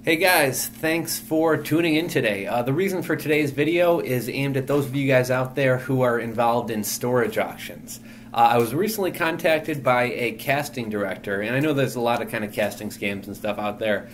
Hey guys, thanks for tuning in today. The reason for today's video is aimed at those of you guys out there who are involved in storage auctions. I was recently contacted by a casting director, and I know there's a lot of kind of casting scams and stuff out there.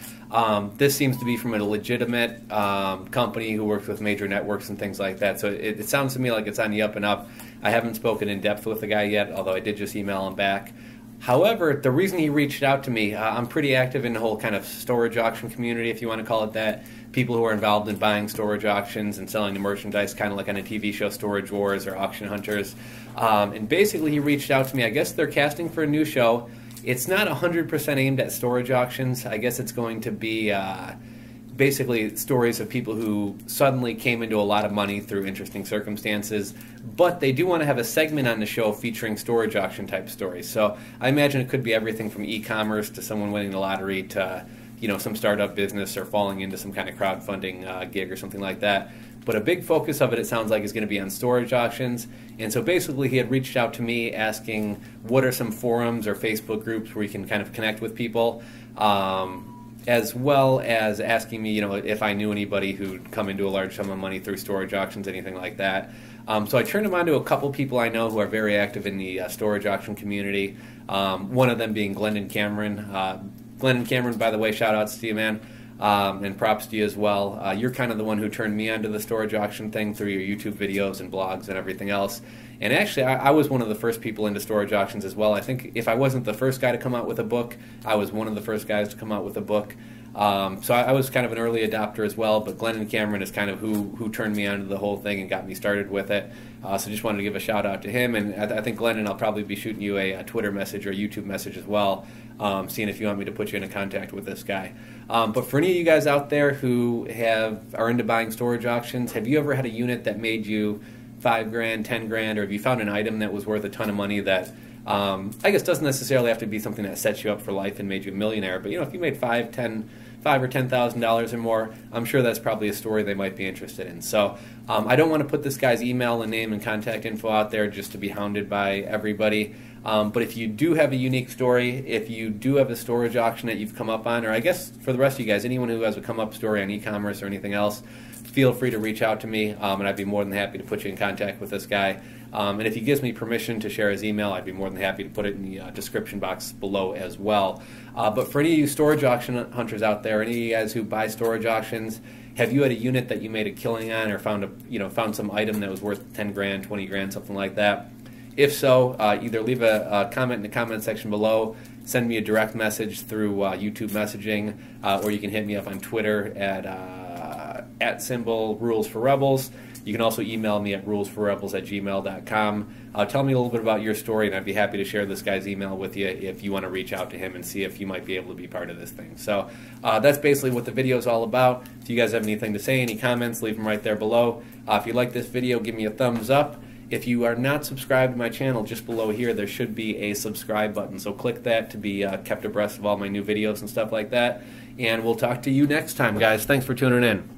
This seems to be from a legitimate company who works with major networks and things like that, so it sounds to me like it's on the up and up. I haven't spoken in depth with the guy yet, although I did just email him back. However, the reason he reached out to me, I'm pretty active in the whole kind of storage auction community, if you want to call it that. People who are involved in buying storage auctions and selling the merchandise, kind of like on a TV show, Storage Wars or Auction Hunters. And basically he reached out to me. I guess they're casting for a new show. It's not 100% aimed at storage auctions. I guess it's going to be basically stories of people who suddenly came into a lot of money through interesting circumstances, but they do want to have a segment on the show featuring storage auction type stories. So I imagine it could be everything from e-commerce to someone winning the lottery to, you know, some startup business or falling into some kind of crowdfunding gig or something like that. But a big focus of it, it sounds like, is going to be on storage auctions. And so basically he had reached out to me asking what are some forums or Facebook groups where you can kind of connect with people, as well as asking me, you know, if I knew anybody who'd come into a large sum of money through storage auctions, anything like that. So I turned him on to a couple people I know who are very active in the storage auction community. One of them being Glenn Cameron. Glenn Cameron, by the way, shout outs to you, man, and props to you as well. You're kind of the one who turned me onto the storage auction thing through your YouTube videos and blogs and everything else. And actually, I was one of the first people into storage auctions as well. I think if I wasn't the first guy to come out with a book, I was one of the first guys to come out with a book. So I was kind of an early adopter as well, but Glenn Cameron is kind of who turned me onto the whole thing and got me started with it. So just wanted to give a shout out to him, and I think Glenn and I'll probably be shooting you a Twitter message or YouTube message as well, seeing if you want me to put you in contact with this guy. But for any of you guys out there who are into buying storage auctions, have you ever had a unit that made you $5 grand, 10 grand, or have you found an item that was worth a ton of money that I guess doesn't necessarily have to be something that sets you up for life and made you a millionaire, but you know, if you made $5 or $10,000 or more, I'm sure that's probably a story they might be interested in. So I don't want to put this guy's email and name and contact info out there just to be hounded by everybody. But if you do have a unique story, if you do have a storage auction that you've come up on, or I guess for the rest of you guys, anyone who has a come up story on e-commerce or anything else, feel free to reach out to me, and I'd be more than happy to put you in contact with this guy. And if he gives me permission to share his email, I'd be more than happy to put it in the description box below as well. But for any of you storage auction hunters out there, any of you guys who buy storage auctions, have you had a unit that you made a killing on, or found some item that was worth 10 grand, 20 grand, something like that? If so, either leave a comment in the comment section below, send me a direct message through YouTube messaging, or you can hit me up on Twitter at symbol Rules for Rebels. You can also email me at rulesforrebels@gmail.com. Tell me a little bit about your story, and I'd be happy to share this guy's email with you if you want to reach out to him and see if you might be able to be part of this thing. So that's basically what the video is all about. If you guys have anything to say, any comments, leave them right there below. If you like this video, give me a thumbs up. If you are not subscribed to my channel, just below here there should be a subscribe button, so click that to be kept abreast of all my new videos and stuff like that. And we'll talk to you next time, guys. Thanks for tuning in.